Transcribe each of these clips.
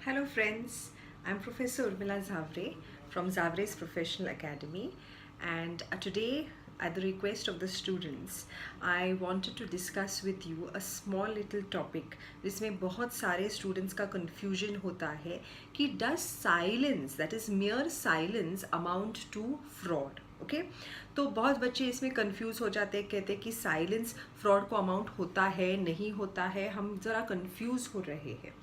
Hello friends, I'm Professor Urmila Zavre from Zavre's Professional Academy, and today at the request of the students I wanted to discuss with you a small little topic जिसमें बहुत सारे students का confusion होता है कि does silence, that is mere silence, amount to fraud? Okay तो बहुत बच्चे इसमें कंफ्यूज हो जाते हैं, कहते हैं कि साइलेंस फ्रॉड को अमाउंट होता है नहीं होता है, हम ज़रा कंफ्यूज हो रहे हैं.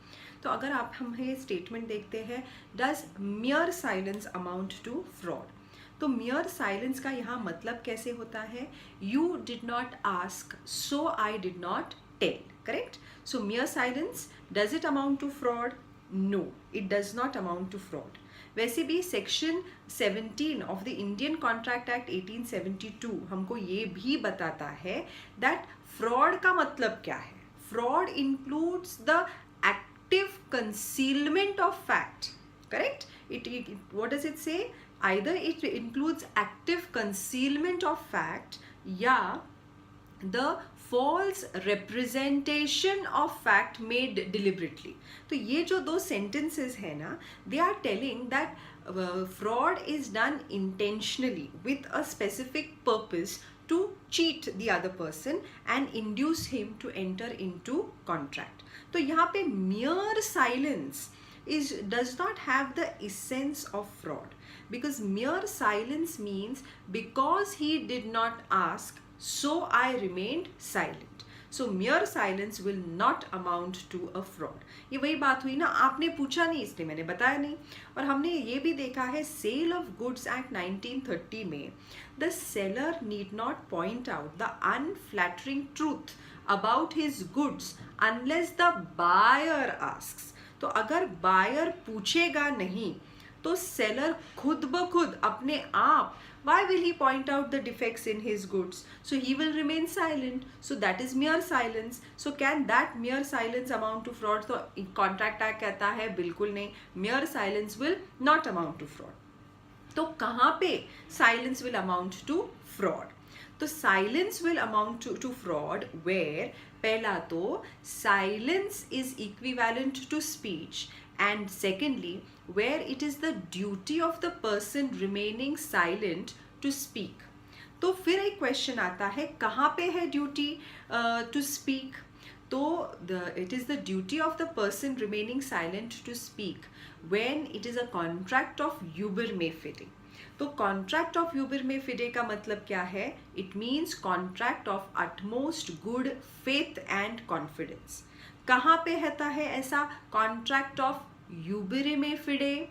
तो अगर आप हमें स्टेटमेंट देखते हैं, does mere silence amount to fraud. तो मियर साइलेंस का यहाँ मतलब कैसे होता है, you did not ask so I did not tell. Correct. So mere silence, does it amount to fraud? No, it does not amount to fraud. वैसे भी section 17 of the Indian contract act 1872 हमको ये भी बताता है that fraud का मतलब क्या है. Fraud includes the active concealment of fact. Correct. What does it say? Either it includes active concealment of fact या the false representation of fact made deliberately. तो ये जो दो sentences है ना, they are telling that fraud is done intentionally with a specific purpose to cheat the other person and induce him to enter into contract. तो यहाँ पे mere silence does not have the essence of fraud, because mere silence means because he did not ask so I remained silent. So mere silence will not amount to a fraud. ये वही बात हुई ना, आपने पूछा नहीं इसलिए मैंने बताया नहीं. और हमने ये भी देखा है सेल ऑफ गुड्स एक्ट 1930 में the seller need not point out the unflattering truth about his goods unless the buyer asks. तो अगर बायर पूछेगा नहीं तो सेलर खुद ब खुद अपने आप, why will he point out the defects in his goods? So he will remain silent. So that is mere silence. So can that mere silence amount to fraud? तो contract act कहता है बिल्कुल नहीं, mere silence will not amount to fraud. तो कहाँ पे silence will amount to fraud? तो silence will amount to fraud where पहला तो silence is equivalent to speech, and secondly where it is the duty of the person remaining silent to speak. तो फिर एक question आता है कहाँ पे है ड्यूटी टू स्पीक. तो it is the duty of the person remaining silent to speak when it is a contract of iure me fide. तो contract of uberrimae FIDE का मतलब क्या है? It means contract of utmost good faith and confidence. कहाँ पे रहता है ऐसा contract of uberrimae FIDE?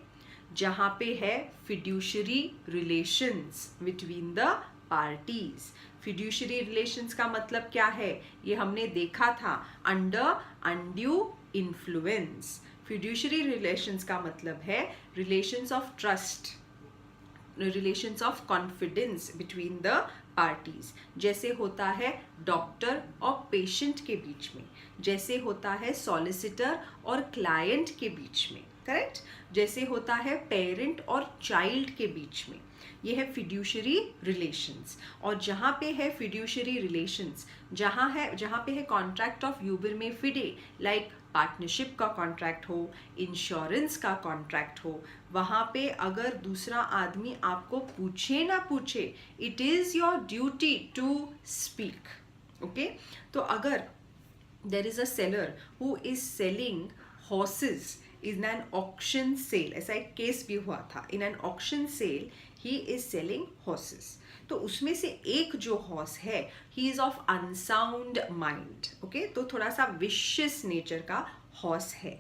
जहाँ पे है fiduciary relations between the parties. Fiduciary relations का मतलब क्या है? ये हमने देखा था, under undue influence. Fiduciary relations का मतलब है relations of trust, relations of confidence between the parties. जैसे होता है डॉक्टर और पेशेंट के बीच में, जैसे होता है सॉलिसिटर और क्लाइंट के बीच में. करेक्ट. जैसे होता है पेरेंट और चाइल्ड के बीच में. ये है फिड्यूशरी रिलेशंस. और जहाँ पे है फिड्यूशरी रिलेशंस, जहाँ पे है contract of uberrimae FIDE, like partnership का कॉन्ट्रैक्ट हो, इंश्योरेंस का कॉन्ट्रैक्ट हो, वहाँ पे अगर दूसरा आदमी आपको पूछे ना पूछे, it is your duty to speak. Okay. तो अगर there is a seller who is selling horses in an auction sale, ऐसा एक केस भी हुआ था. In an auction sale he is selling horses. तो उसमें से एक जो हॉर्स है he is of unsound mind. Okay. तो थोड़ा सा विशियस नेचर का हॉर्स है.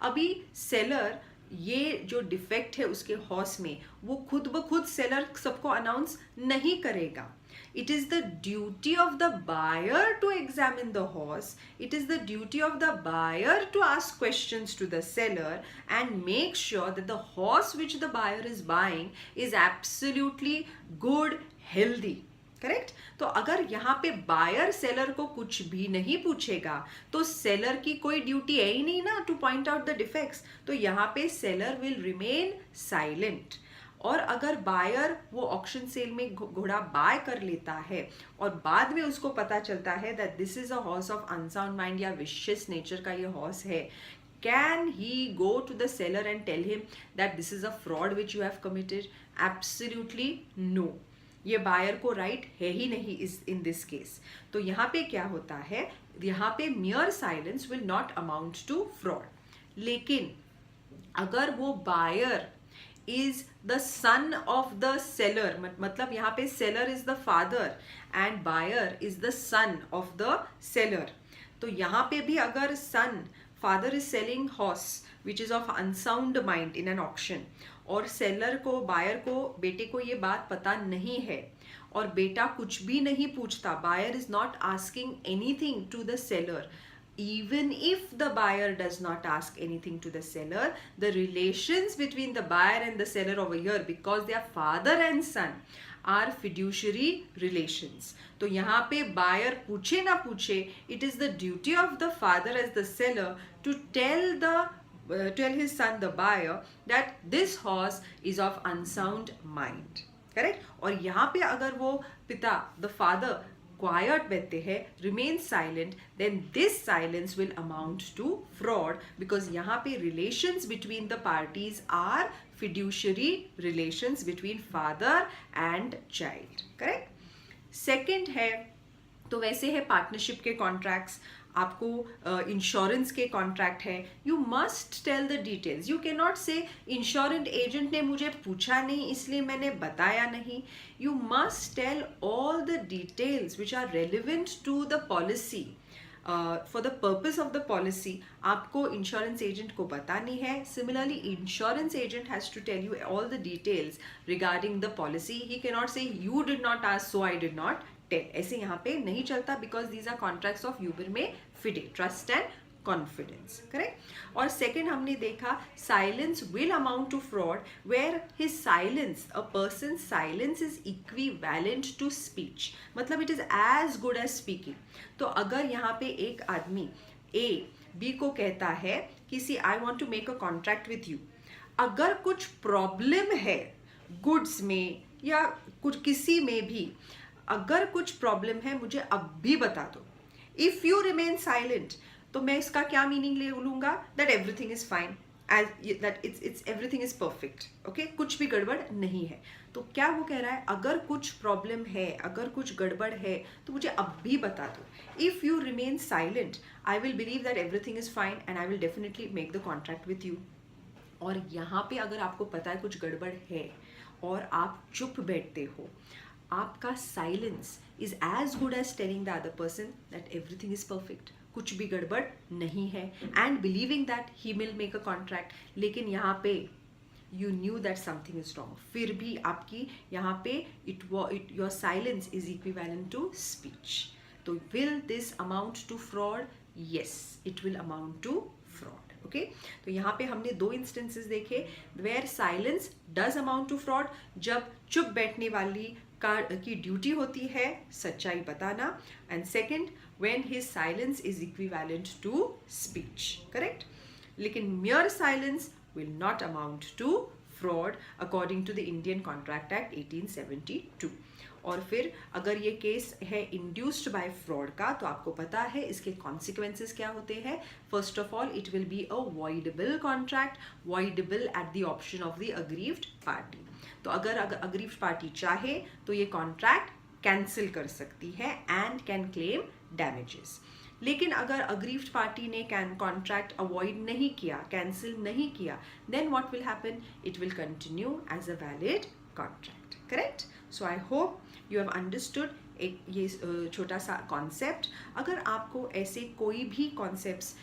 अभी सेलर ये जो डिफेक्ट है उसके हॉर्स में, वो खुद ब खुद सेलर सबको अनाउंस नहीं करेगा. It is the duty of the buyer to examine the horse. It is the duty of the buyer to ask questions to the seller and make sure that the horse which the buyer is buying is absolutely good, healthy. Correct. तो अगर यहाँ पे buyer seller को कुछ भी नहीं पूछेगा तो सेलर की कोई ड्यूटी है ही नहीं ना two point out the defects. तो यहाँ पे सेलर विल रिमेन साइलेंट. और अगर बायर वो ऑक्शन सेल में घोड़ा बाय कर लेता है और बाद में उसको पता चलता है that this is a horse of unsound mind या विशियस नेचर का ये हॉर्स है, Can he go to the seller and tell him that this is a fraud which you have committed? Absolutely no. ये buyer को right है ही नहीं इस in this case. तो यहाँ पे क्या होता है, यहाँ पे mere silence will not amount to fraud. लेकिन अगर वो buyer is the son of the seller, मतलब यहाँ पे seller is the father and buyer is the son of the seller. तो यहाँ पे भी अगर son, father is selling horse which is of unsound mind in an auction, और seller को, buyer को, बेटे को ये बात पता नहीं है और बेटा कुछ भी नहीं पूछता, buyer is not asking anything to the seller. Even if the buyer does not ask anything to the seller, the relations between the buyer and the seller over here, because they are father and son, are fiduciary relations. तो यहाँ पे buyer पूछे ना पूछे, it is the duty of the father as the seller to tell his son, the buyer, that this horse is of unsound mind. Correct? और यहाँ पे अगर वो पिता, the father, quiet बैठते हैं, remain silent, then this silence will amount to fraud, because यहाँ पे relations between the parties are fiduciary relations between father and child. Correct? Second है, तो वैसे है पार्टनरशिप के कॉन्ट्रैक्ट्स, आपको इंश्योरेंस के कॉन्ट्रैक्ट है, you must tell the details. You can not say insurance agent ने मुझे पूछा नहीं इसलिए मैंने बताया नहीं. You must tell all the details which are relevant to the policy. For the purpose of the policy आपको इंश्योरेंस एजेंट को बतानी है. Similarly insurance agent has to tell you all the details regarding the policy. He can not say you did not ask so I did not tell. ऐसे यहाँ पे नहीं चलता, because these are contracts of uberrimae fidei, trust and confidence. Correct? और second हमने देखा silence will amount to fraud where his silence, a person silence is equivalent to speech, मतलब it is as good as speaking. तो अगर यहाँ पे एक आदमी ए बी को कहता है कि see I want to make a contract with you, अगर कुछ प्रॉब्लम है गुड्स में या कुछ किसी में भी, अगर कुछ प्रॉब्लम है मुझे अब भी बता दो. इफ यू रिमेन साइलेंट, तो मैं इसका क्या मीनिंग ले लूंगा, that everything is fine, that it's everything is perfect. Okay, कुछ भी गड़बड़ नहीं है. तो क्या वो कह रहा है, अगर कुछ प्रॉब्लम है, अगर कुछ गड़बड़ है तो मुझे अब भी बता दो. If you remain silent I will believe that everything is fine and I will definitely make the contract with you. और यहाँ पे अगर आपको पता है कुछ गड़बड़ है और आप चुप बैठते हो, आपका silence is as good as telling the other person that everything is perfect, कुछ भी गड़बड़ नहीं है, and believing that he will make a contract. लेकिन यहाँ पे you knew that something is wrong, फिर भी आपकी यहाँ पे your silence is equivalent to speech. तो will this amount to fraud? Yes, it will amount to fraud. Okay, तो यहाँ पे हमने दो इंस्टेंसेस देखे where silence does amount to fraud, जब चुप बैठने वाली की ड्यूटी होती है सच्चाई बताना, and second when his silence is equivalent to speech. Correct? लेकिन mere silence will not amount to fraud according to the Indian Contract Act 1872. और फिर अगर ये केस है इंड्यूस्ड बाय फ्रॉड का, तो आपको पता है इसके कॉन्सिक्वेंसेस क्या होते हैं. First of all it will be a voidable contract, voidable at the option of the aggrieved party. तो अगर अग्रीव्ड पार्टी चाहे तो ये कॉन्ट्रैक्ट कैंसिल कर सकती है एंड कैन क्लेम डैमेजेस. लेकिन अगर अग्रीव्ड पार्टी ने कॉन्ट्रैक्ट अवॉइड नहीं किया, कैंसिल नहीं किया, then what will happen, it will continue as a valid contract. Correct? So I hope you have understood एक ये छोटा सा कॉन्सेप्ट. अगर आपको ऐसे कोई भी कॉन्सेप्ट्स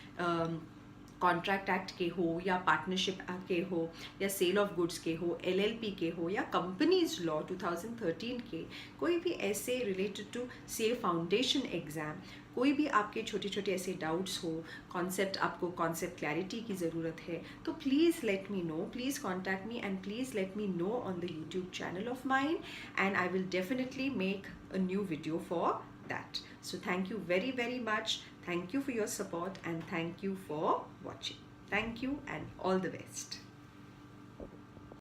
कॉन्ट्रैक्ट एक्ट के हो या पार्टनरशिप के हो या सेल ऑफ गुड्स के हो, LLP के हो या कंपनीज लॉ 2013 के, कोई भी ऐसे related to CA foundation exam, कोई भी आपके छोटे छोटे ऐसे डाउट्स हो, कॉन्सेप्ट आपको कॉन्सेप्ट क्लैरिटी की ज़रूरत है, तो please let me know, please contact me and please let me know on the YouTube channel of mine, and I will definitely make a new video for that. So thank you very, very much. Thank you for your support and thank you for watching. Thank you and all the best.